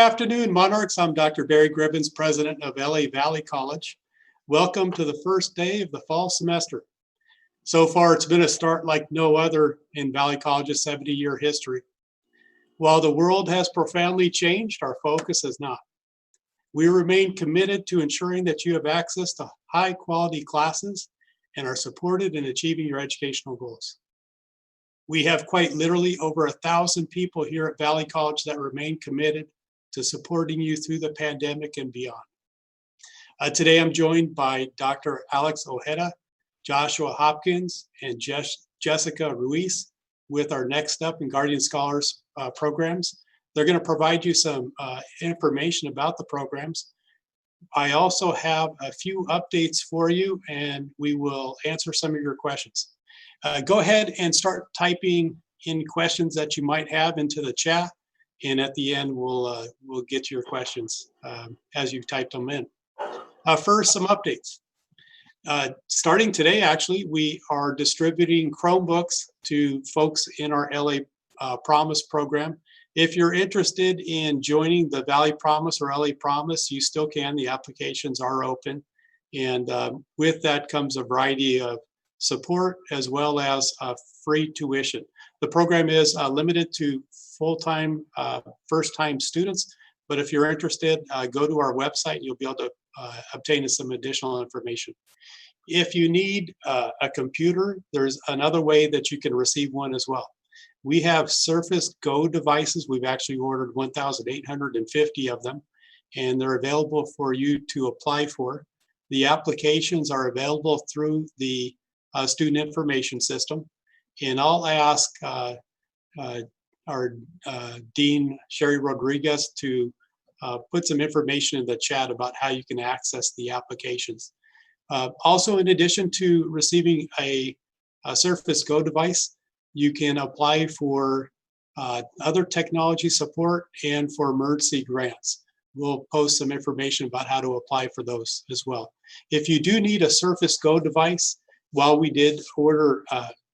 Good afternoon, Monarchs. I'm Dr. Barry Gribbins, president of LA Valley College. Welcome to the first day of the fall semester. So far, it's been a start like no other in Valley College's 70-year history. While the world has profoundly changed, our focus has not. We remain committed to ensuring that you have access to high-quality classes and are supported in achieving your educational goals. We have quite literally over 1,000 people here at Valley College that remain committed to supporting you through the pandemic and beyond. Today, I'm joined by Dr. Alex Ojeda, Joshua Hopkins, and Jessica Ruiz with our Next Step and Guardian Scholars programs. They're going to provide you some information about the programs. I also have a few updates for you, and we will answer some of your questions. Go ahead and start typing in questions that you might have into the chat. And at the end, we'll get to your questions as you've typed them in. First, some updates. Starting today, actually, we are distributing Chromebooks to folks in our LA Promise program. If you're interested in joining the Valley Promise or LA Promise, you still can. The applications are open. And with that comes a variety of support as well as free tuition. The program is limited to full-time, first-time students, but if you're interested, go to our website and you'll be able to obtain some additional information. If you need a computer, there's another way that you can receive one as well. We have Surface Go devices. We've actually ordered 1,850 of them, and they're available for you to apply for. The applications are available through the student information system, and I'll ask our Dean Sherry Rodriguez to put some information in the chat about how you can access the applications. Also, in addition to receiving a Surface Go device, you can apply for other technology support and for emergency grants. We'll post some information about how to apply for those as well. If you do need a Surface Go device, while we did order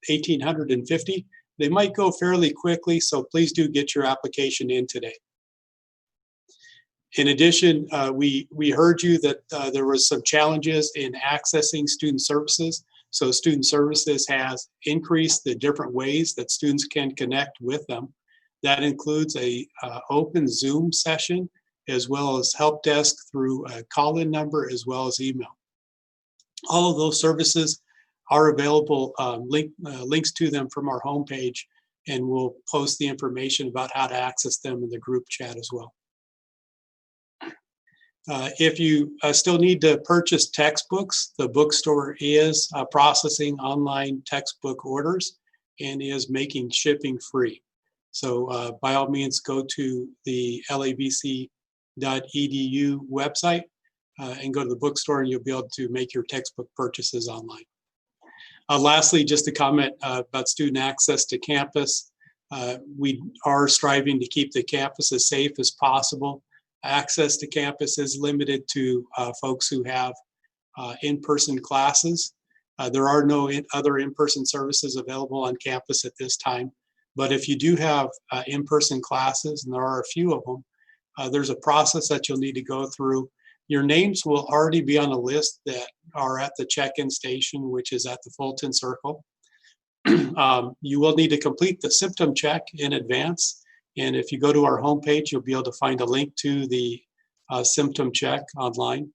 1,850, they might go fairly quickly, so please do get your application in today. In addition, we heard you that there was some challenges in accessing student services. So student services has increased the different ways that students can connect with them. That includes a open Zoom session, as well as help desk through a call-in number, as well as email. All of those services are available, links to them from our homepage, and we'll post the information about how to access them in the group chat as well. If you still need to purchase textbooks, the bookstore is processing online textbook orders and is making shipping free. So by all means, go to the lavc.edu website and go to the bookstore, and you'll be able to make your textbook purchases online. Lastly, just a comment about student access to campus. We are striving to keep the campus as safe as possible. Access to campus is limited to folks who have in-person classes. There are no other in-person services available on campus at this time. But if you do have in-person classes, and there are a few of them, there's a process that you'll need to go through. Your names will already be on a list that are at the check-in station, which is at the Fulton Circle. You will need to complete the symptom check in advance. And if you go to our homepage, you'll be able to find a link to the symptom check online.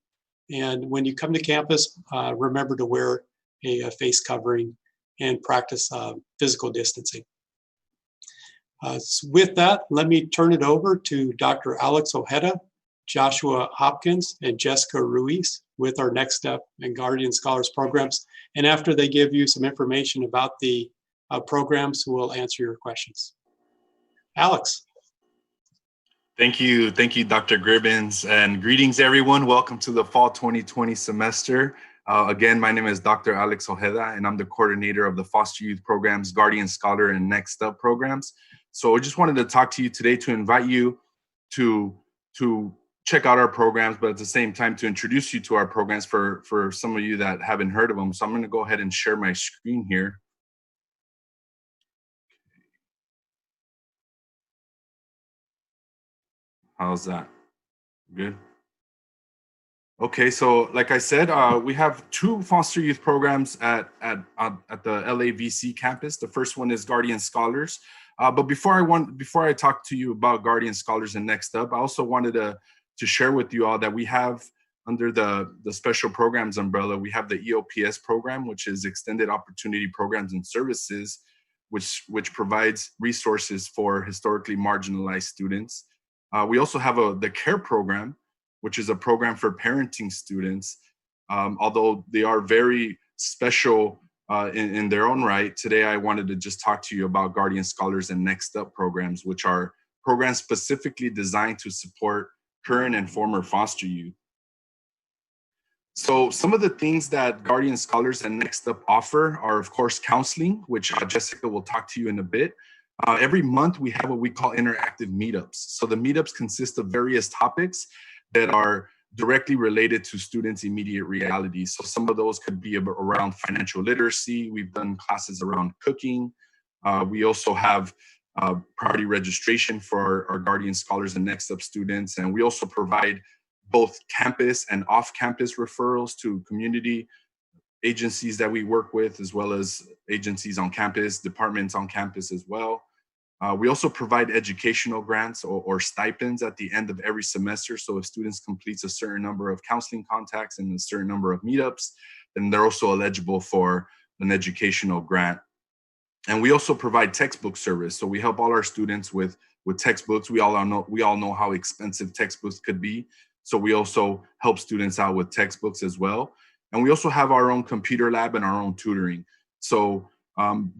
And when you come to campus, remember to wear a face covering and practice physical distancing. With that, let me turn it over to Dr. Alex Ojeda, Joshua Hopkins, and Jessica Ruiz with our Next Step and Guardian Scholars programs. And after they give you some information about the programs, we'll answer your questions. Alex. Thank you, Dr. Gribbins, and greetings, everyone. Welcome to the fall 2020 semester. Again, my name is Dr. Alex Ojeda, and I'm the coordinator of the Foster Youth Programs, Guardian Scholar, and Next Step programs. So I just wanted to talk to you today to invite you to check out our programs, but at the same time to introduce you to our programs for some of you that haven't heard of them. So I'm going to go ahead and share my screen here. How's that? Good. Okay, so like I said, we have two foster youth programs at the LAVC campus. The first one is Guardian Scholars. But before I talk to you about Guardian Scholars and Next Up, I also wanted to share with you all that we have under the special programs umbrella, we have the EOPS program, which is Extended Opportunity Programs and Services, which provides resources for historically marginalized students. We also have the CARE program, which is a program for parenting students. Although they are very special in their own right, today I wanted to just talk to you about Guardian Scholars and Next Up programs, which are programs specifically designed to support current and former foster youth. So some of the things that Guardian Scholars and Next Up offer are, of course, counseling, which Jessica will talk to you in a bit. Every month we have what we call interactive meetups. So the meetups consist of various topics that are directly related to students' immediate realities. So some of those could be around financial literacy. We've done classes around cooking. We also have priority registration for our Guardian Scholars and Next Up students. And we also provide both campus and off-campus referrals to community agencies that we work with, as well as agencies on campus, departments on campus as well. We also provide educational grants or stipends at the end of every semester. So if students complete a certain number of counseling contacts and a certain number of meetups, then they're also eligible for an educational grant. And we also provide textbook service. So we help all our students with textbooks. We all know how expensive textbooks could be. So we also help students out with textbooks as well. And we also have our own computer lab and our own tutoring. So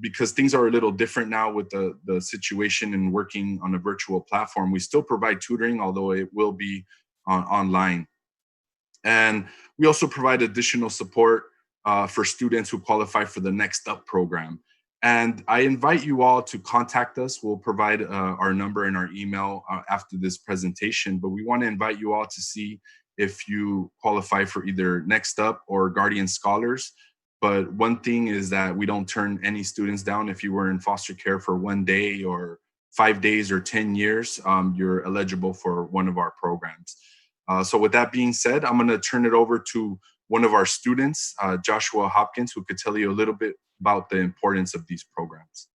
because things are a little different now with the situation and working on a virtual platform, we still provide tutoring, although it will be online. And we also provide additional support for students who qualify for the Next Up program. And I invite you all to contact us. We'll provide our number and our email after this presentation, but we want to invite you all to see if you qualify for either Next Up or Guardian Scholars. But one thing is that we don't turn any students down. If you were in foster care for 1 day or 5 days or 10 years, you're eligible for one of our programs. So with that being said, I'm going to turn it over to one of our students, Joshua Hopkins, who could tell you a little bit about the importance of these programs.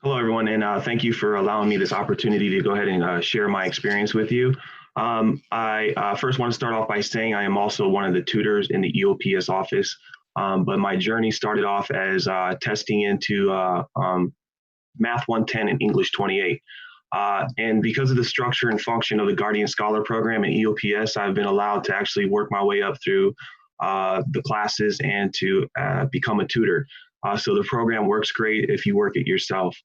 Hello, everyone, and thank you for allowing me this opportunity to go ahead and share my experience with you. I first want to start off by saying I am also one of the tutors in the EOPS office, but my journey started off as testing into Math 110 and English 28. And because of the structure and function of the Guardian Scholar program at EOPS, I've been allowed to actually work my way up through the classes and to become a tutor. So the program works great if you work it yourself.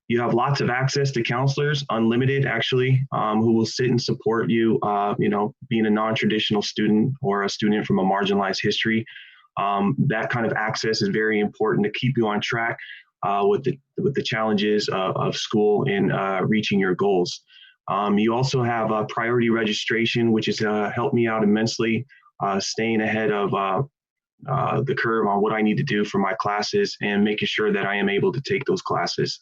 You have lots of access to counselors, unlimited actually, who will sit and support you, being a non-traditional student or a student from a marginalized history. That kind of access is very important to keep you on track with the challenges of school and reaching your goals. You also have priority registration, which has helped me out immensely, staying ahead of the curve on what I need to do for my classes and making sure that I am able to take those classes.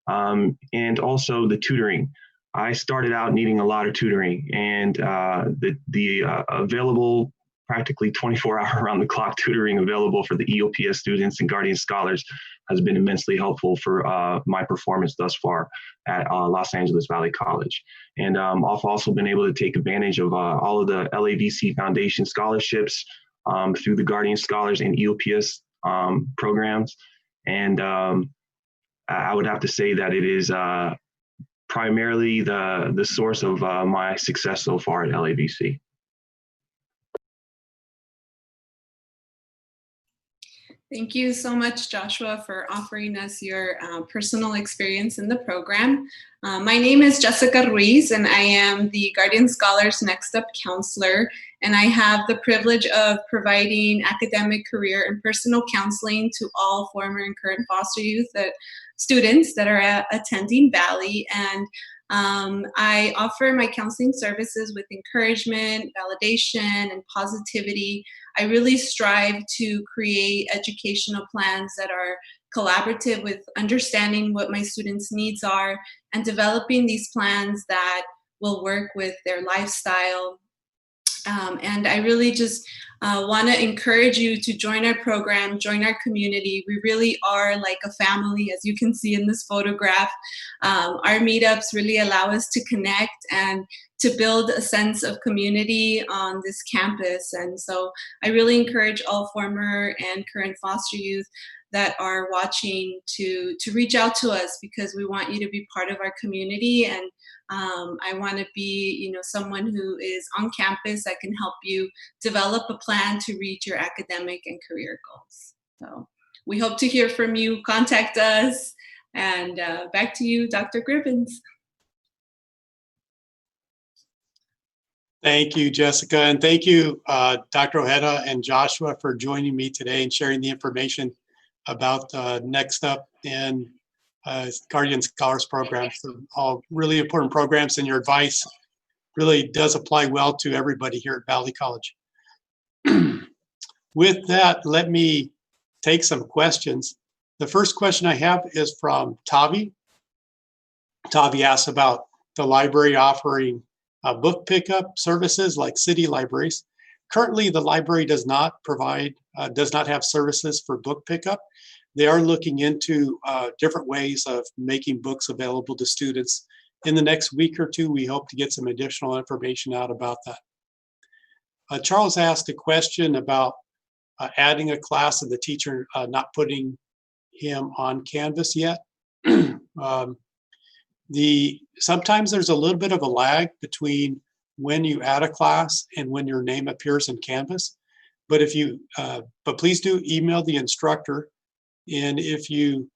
And also the tutoring. I started out needing a lot of tutoring, and the available practically 24-hour around-the-clock tutoring available for the EOPS students and Guardian Scholars has been immensely helpful for my performance thus far at Los Angeles Valley College. And I've also been able to take advantage of all of the LAVC Foundation scholarships through the Guardian Scholars and EOPS programs. And I would have to say that it is primarily the source of my success so far at LAVC. Thank you so much, Joshua, for offering us your personal experience in the program. My name is Jessica Ruiz, and I am the Guardian Scholars Next Up counselor, and I have the privilege of providing academic, career, and personal counseling to all former and current foster youth students that are attending Valley. And I offer my counseling services with encouragement, validation, and positivity. I really strive to create educational plans that are collaborative with understanding what my students' needs are and developing these plans that will work with their lifestyle. And I really just want to encourage you to join our program, join our community. We really are like a family, as you can see in this photograph. Our meetups really allow us to connect and to build a sense of community on this campus. And so I really encourage all former and current foster youth that are watching to reach out to us, because we want you to be part of our community. And I want to be, someone who is on campus that can help you develop a plan to reach your academic and career goals. So we hope to hear from you. Contact us. And back to you, Dr. Gribbins. Thank you, Jessica. And thank you, Dr. Ojeda and Joshua, for joining me today and sharing the information about Next Up in Guardian Scholars Program. So all really important programs, and your advice really does apply well to everybody here at Valley College. With that, let me take some questions. The first question I have is from Tavi. Tavi asks about the library offering book pickup services like city libraries. Currently, the library does not have services for book pickup. They are looking into different ways of making books available to students. In the next week or two, we hope to get some additional information out about that. Charles asked a question about adding a class and the teacher not putting him on Canvas yet. Sometimes there's a little bit of a lag between when you add a class and when your name appears in Canvas. But please do email the instructor. And if you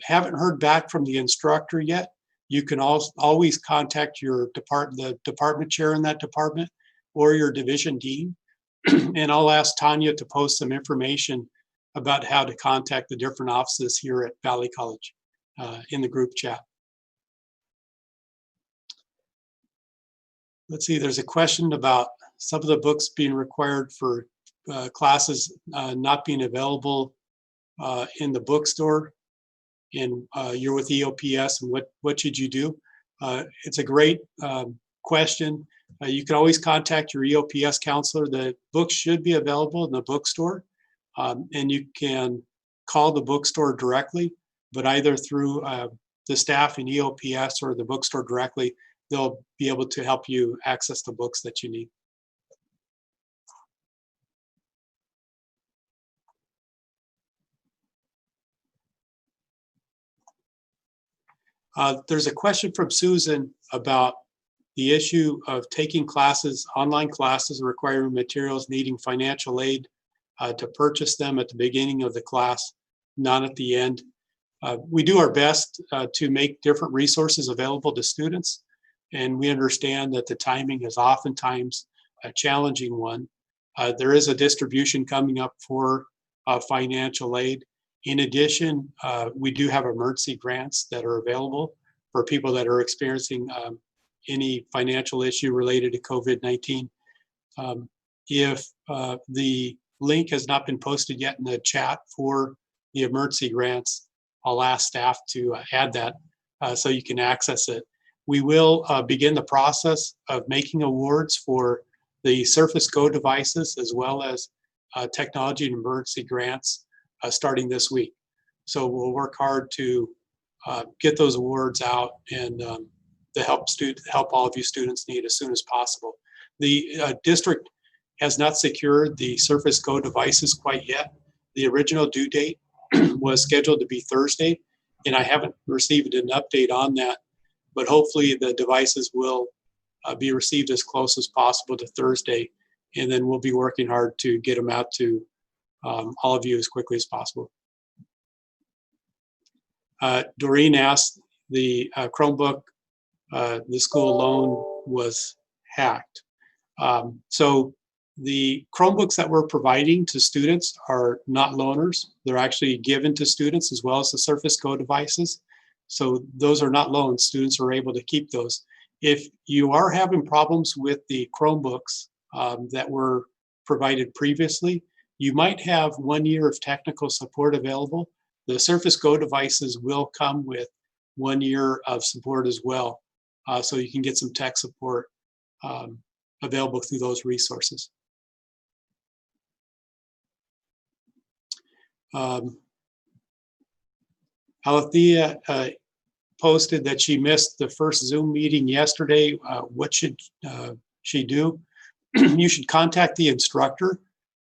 haven't heard back from the instructor yet, you can always contact the department chair in that department or your division dean. And I'll ask Tanya to post some information about how to contact the different offices here at Valley College in the group chat. Let's see, there's a question about some of the books being required for classes not being available in the bookstore, and you're with EOPS, and what should you do? It's a great question. You can always contact your EOPS counselor. The books should be available in the bookstore, and you can call the bookstore directly, but either through the staff in EOPS or the bookstore directly, they'll be able to help you access the books that you need. There's a question from Susan about the issue of taking classes, online classes, requiring materials, needing financial aid to purchase them at the beginning of the class, not at the end. We do our best to make different resources available to students, and we understand that the timing is oftentimes a challenging one. There is a distribution coming up for financial aid. In addition, we do have emergency grants that are available for people that are experiencing any financial issue related to COVID-19. If the link has not been posted yet in the chat for the emergency grants, I'll ask staff to add that so you can access it. We will begin the process of making awards for the Surface Go devices as well as technology and emergency grants starting this week. So we'll work hard to get those awards out and the help all of you students need as soon as possible. The district has not secured the Surface Go devices quite yet. The original due date was scheduled to be Thursday, and I haven't received an update on that, but hopefully the devices will be received as close as possible to Thursday, and then we'll be working hard to get them out to all of you as quickly as possible. Doreen asked, the Chromebook, the school loan was hacked. So the Chromebooks that we're providing to students are not loaners. They're actually given to students as well as the Surface Go devices. So those are not loans. Students are able to keep those. If you are having problems with the Chromebooks that were provided previously, you might have 1 year of technical support available. The Surface Go devices will come with 1 year of support as well. so you can get some tech support available through those resources. Alethea posted that she missed the first Zoom meeting yesterday. What should she do? You should contact the instructor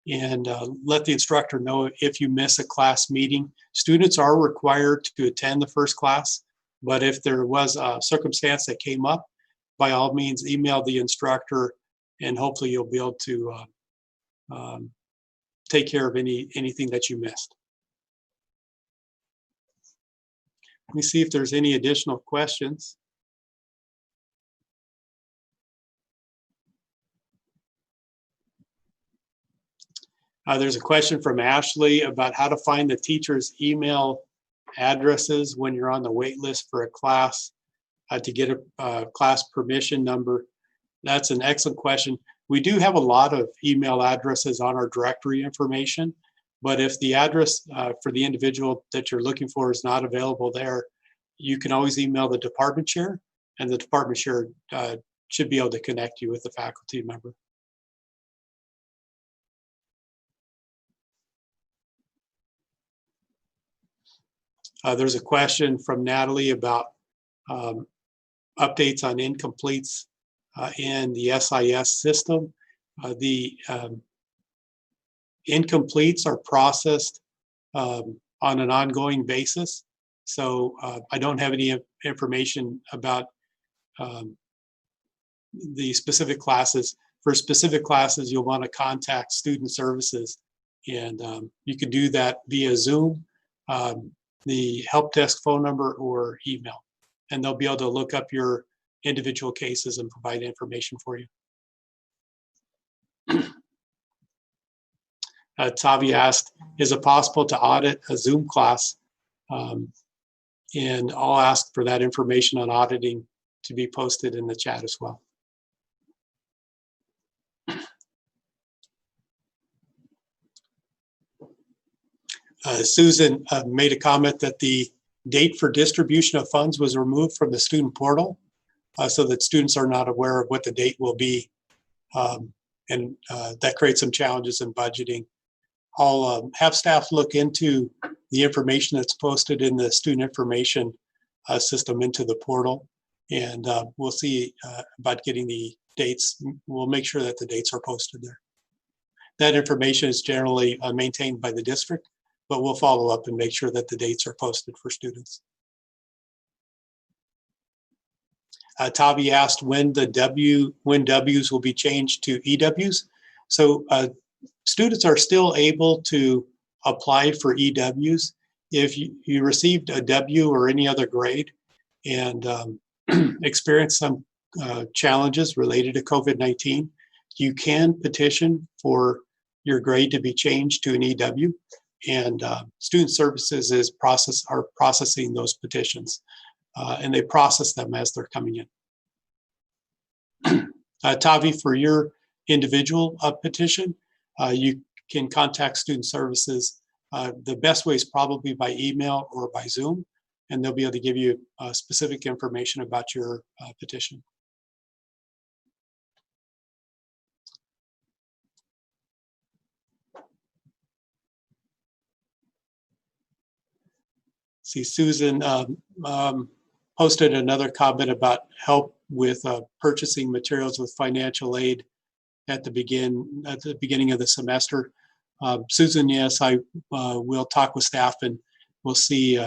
and let the instructor know if you miss a class meeting. Students are required to attend the first class, but if there was a circumstance that came up, by all means, email the instructor, and hopefully you'll be able to take care of anything that you missed. Let me see if there's any additional questions. There's a question from Ashley about how to find the teacher's email addresses when you're on the wait list for a class to get a class permission number. That's an excellent question. We do have a lot of email addresses on our directory information, but if the address for the individual that you're looking for is not available there, you can always email the department chair, and the department chair should be able to connect you with the faculty member. There's a question from Natalie about updates on incompletes in the SIS system. The incompletes are processed on an ongoing basis. So I don't have any information about the specific classes. For specific classes, you'll want to contact student services, and you can do that via Zoom, the help desk phone number, or email, and they'll be able to look up your individual cases and provide information for you. Tavi asked, is it possible to audit a Zoom class? And I'll ask for that information on auditing to be posted in the chat as well. Susan made a comment that the date for distribution of funds was removed from the student portal so that students are not aware of what the date will be. And that creates some challenges in budgeting. I'll have staff look into the information that's posted in the student information system into the portal, and we'll see about getting the dates. We'll make sure that the dates are posted there. That information is generally maintained by the district, but we'll follow up and make sure that the dates are posted for students. Tavi asked when W's will be changed to EWs. So students are still able to apply for EWs. If you received a W or any other grade and experienced some challenges related to COVID-19, you can petition for your grade to be changed to an EW, and Student Services are processing those petitions, and they process them as they're coming in. Tavi, for your individual petition, you can contact Student Services. The best way is probably by email or by Zoom, and they'll be able to give you specific information about your petition. See, Susan posted another comment about help with purchasing materials with financial aid at the beginning of the semester. Susan, yes, I will talk with staff and we'll see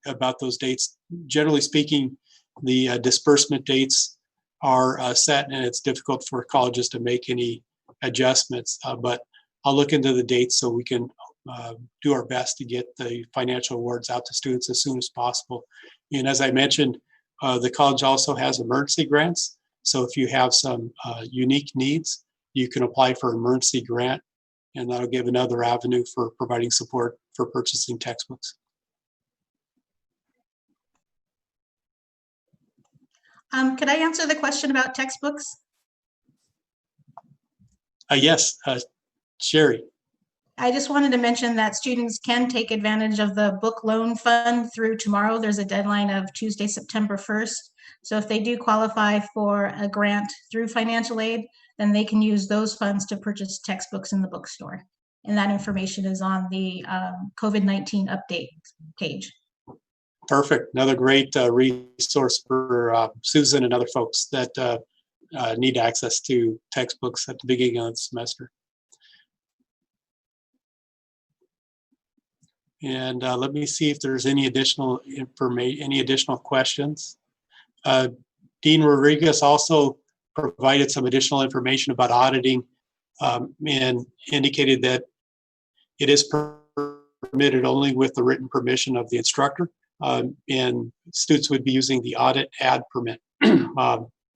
about those dates. Generally speaking, the disbursement dates are set, and it's difficult for colleges to make any adjustments. But I'll look into the dates so we can do our best to get the financial awards out to students as soon as possible. And as I mentioned, the college also has emergency grants. So if you have some unique needs, you can apply for an emergency grant, and that'll give another avenue for providing support for purchasing textbooks. Could I answer the question about textbooks? Yes, Sherry. I just wanted to mention that students can take advantage of the book loan fund through tomorrow. There's a deadline of Tuesday, September 1st. So if they do qualify for a grant through financial aid, then they can use those funds to purchase textbooks in the bookstore. And that information is on the COVID-19 update page. Perfect. Another great resource for Susan and other folks that need access to textbooks at the beginning of the semester. And let me see if there's any additional information, any additional questions. Dean Rodriguez also provided some additional information about auditing and indicated that it is permitted only with the written permission of the instructor, and students would be using the audit ad permit.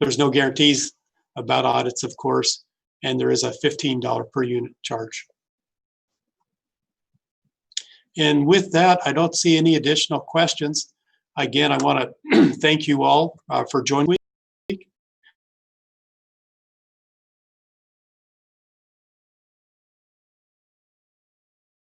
There's no guarantees about audits, of course, and there is a $15 per unit charge. And with that, I don't see any additional questions. Again, I want to thank you all for joining me.